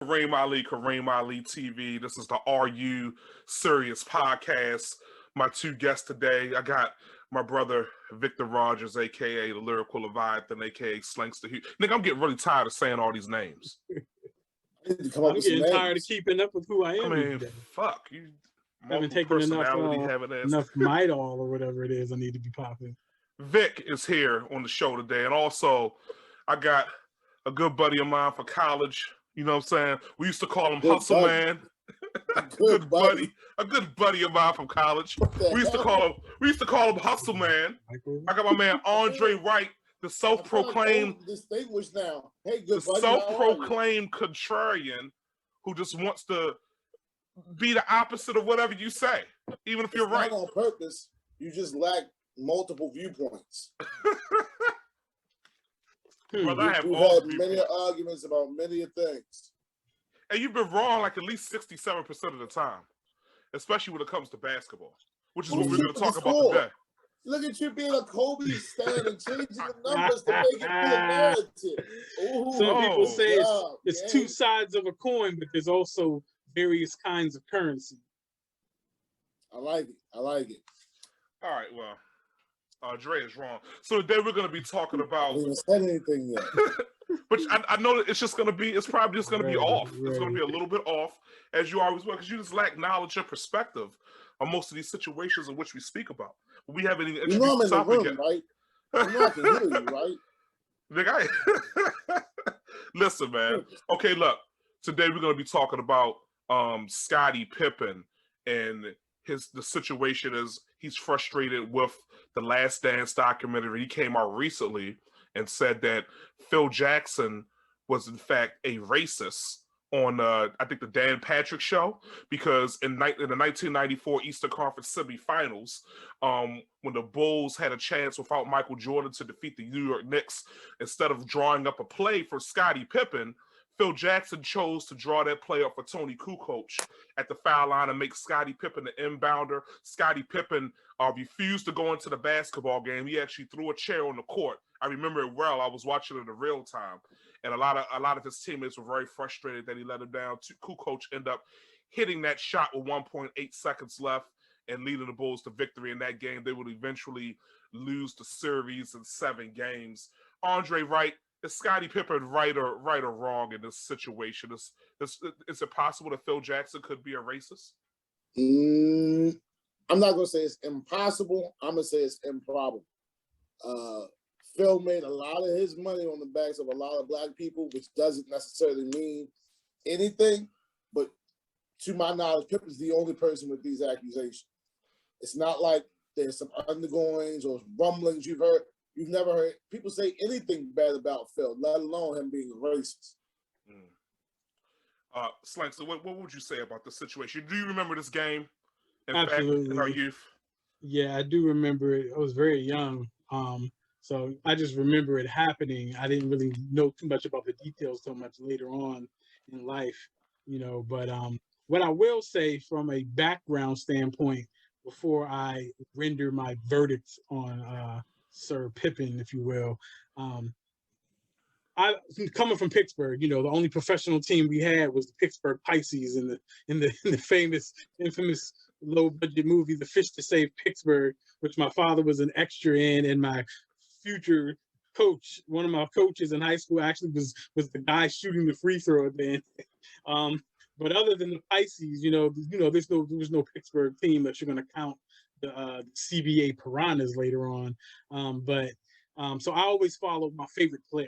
Kareem Ali TV. This is the Are You Serious podcast. My two guests today, I got my brother Victor Rogers, aka the Lyrical Leviathan, aka Slankster. Nigga, I'm getting really tired of saying all these names. I'm getting tired of keeping up with who I am. I mean, fuck you. Haven't taken enough Midol or whatever it is I need to be popping. Vic is here on the show today, and also I got a good buddy of mine for college. You know what I'm saying? We used to call him Hustle Man. A good buddy of mine from college. We used to call him Hustle Man. I got my man Andre Wright, the self-proclaimed distinguished now. Hey, good buddy, self-proclaimed contrarian who just wants to be the opposite of whatever you say, even if you're right. Not on purpose. You just lack multiple viewpoints. Brother, I have We've had many arguments about many things. And you've been wrong like at least 67% of the time, especially when it comes to basketball, which is what we're going to talk about today. Look at you being a Kobe stan and changing the numbers to make it be a narrative. Some people say it's two sides of a coin, but there's also various kinds of currency. I like it. All right, well, Dre is wrong. So today we're going to be talking about. I haven't said anything yet. But I know that it's probably just going to be off. Right. It's going to be a little bit off, as you always will, because you just lack knowledge and perspective on most of these situations in which we speak about. We haven't even introduced the topic yet. Right? I know I can hear you, right? Nigga, listen, man. Okay, look. Today we're going to be talking about Scottie Pippen and the situation is he's frustrated with the Last Dance documentary. He came out recently and said that Phil Jackson was in fact a racist on I think the Dan Patrick show, because in the 1994 Eastern Conference semifinals, when the Bulls had a chance without Michael Jordan to defeat the New York Knicks, instead of drawing up a play for Scottie Pippen, Phil Jackson chose to draw that play up for TONI KUKOC at the foul line and make Scottie Pippen the inbounder. Scottie Pippen refused to go into the basketball game. He actually threw a chair on the court. I remember it well. I was watching it in real time, and a lot of his teammates were very frustrated that he let him down. KUKOC ended up hitting that shot with 1.8 seconds left and leading the Bulls to victory in that game. They would eventually lose the series in 7 games. Andre Wright. Is Scottie Pippen right or wrong in this situation? Is it possible that Phil Jackson could be a racist? I'm not going to say it's impossible. I'm going to say it's improbable. Phil made a lot of his money on the backs of a lot of black people, which doesn't necessarily mean anything. But to my knowledge, Pippen's the only person with these accusations. It's not like there's some undergoings or rumblings you've heard. You've never heard people say anything bad about Phil, let alone him being a racist. Slank, so what would you say about the situation? Do you remember this game? Absolutely. In our youth? Yeah, I do remember it. I was very young. So I just remember it happening. I didn't really know too much about the details so much later on in life, but what I will say from a background standpoint, before I render my verdict on Sir Pippen, if you will. I coming from Pittsburgh, the only professional team we had was the Pittsburgh Pisces in the infamous low budget movie, The Fish to Save Pittsburgh, which my father was an extra in, and my future coach, one of my coaches in high school, actually was the guy shooting the free throw then. But other than the Pisces, there was no Pittsburgh team that you're going to count the CBA Piranhas later on. So I always followed my favorite player.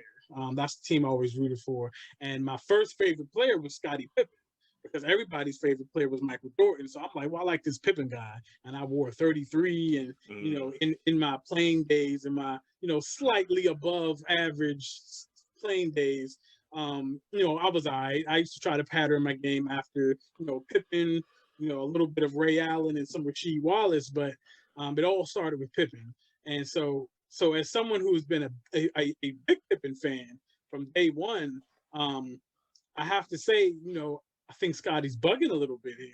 That's the team I always rooted for. And my first favorite player was Scottie Pippen, because everybody's favorite player was Michael Jordan. So I'm like, well, I like this Pippen guy. And I wore 33 and, in my playing days, in my, slightly above average playing days, I was all right. I used to try to pattern my game after, Pippen, a little bit of Ray Allen and some Rasheed Wallace, but it all started with Pippen. And so as someone who has been a big Pippen fan from day one, I have to say, I think Scottie's bugging a little bit here.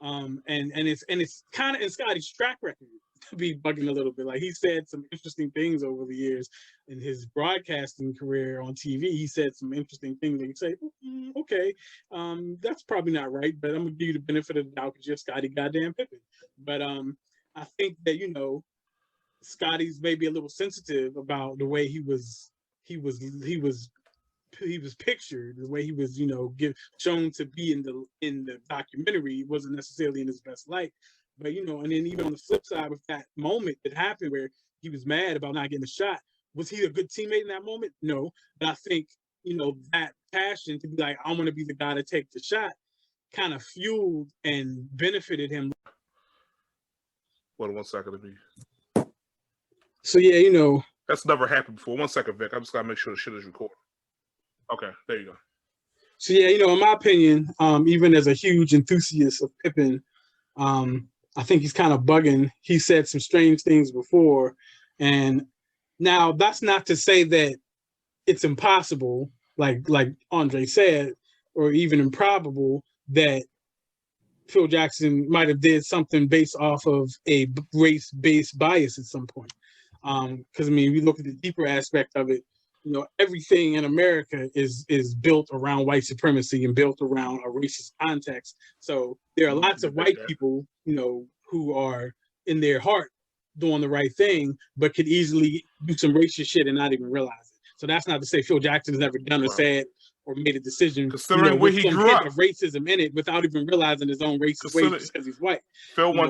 And it's kind of in Scottie's track record to be bugging a little bit. Like, he said some interesting things over the years in his broadcasting career on TV. He said some interesting things that you say, okay, that's probably not right, but I'm gonna give you the benefit of the doubt because you're Scottie goddamn Pippen. But I think that, you know, Scottie's maybe a little sensitive about the way he was pictured, the way he was, you know, shown to be in the documentary. He wasn't necessarily in his best light. But, you know, and then even on the flip side with that moment that happened where he was mad about not getting a shot, was he a good teammate in that moment? No. But I think, you know, that passion to be like, I want to be the guy to take the shot kind of fueled and benefited him. Hold on 1 second of me. So yeah, you know. That's never happened before. 1 second, Vic. I just gotta make sure the shit is recorded. Okay, there you go. So yeah, you know, in my opinion, even as a huge enthusiast of Pippen, I think he's kind of bugging. He said some strange things before, and now that's not to say that it's impossible, like Andre said, or even improbable that Phil Jackson might have did something based off of a race-based bias at some point. Because I mean, we look at the deeper aspect of it. You know, everything in America is built around white supremacy and built around a racist context. So there are lots of white people, you know, who are in their heart doing the right thing, but could easily do some racist shit and not even realize it. So that's not to say Phil Jackson's never done or said or made a decision, considering where he grew up, of racism in it without even realizing his own racist ways because he's white. Phil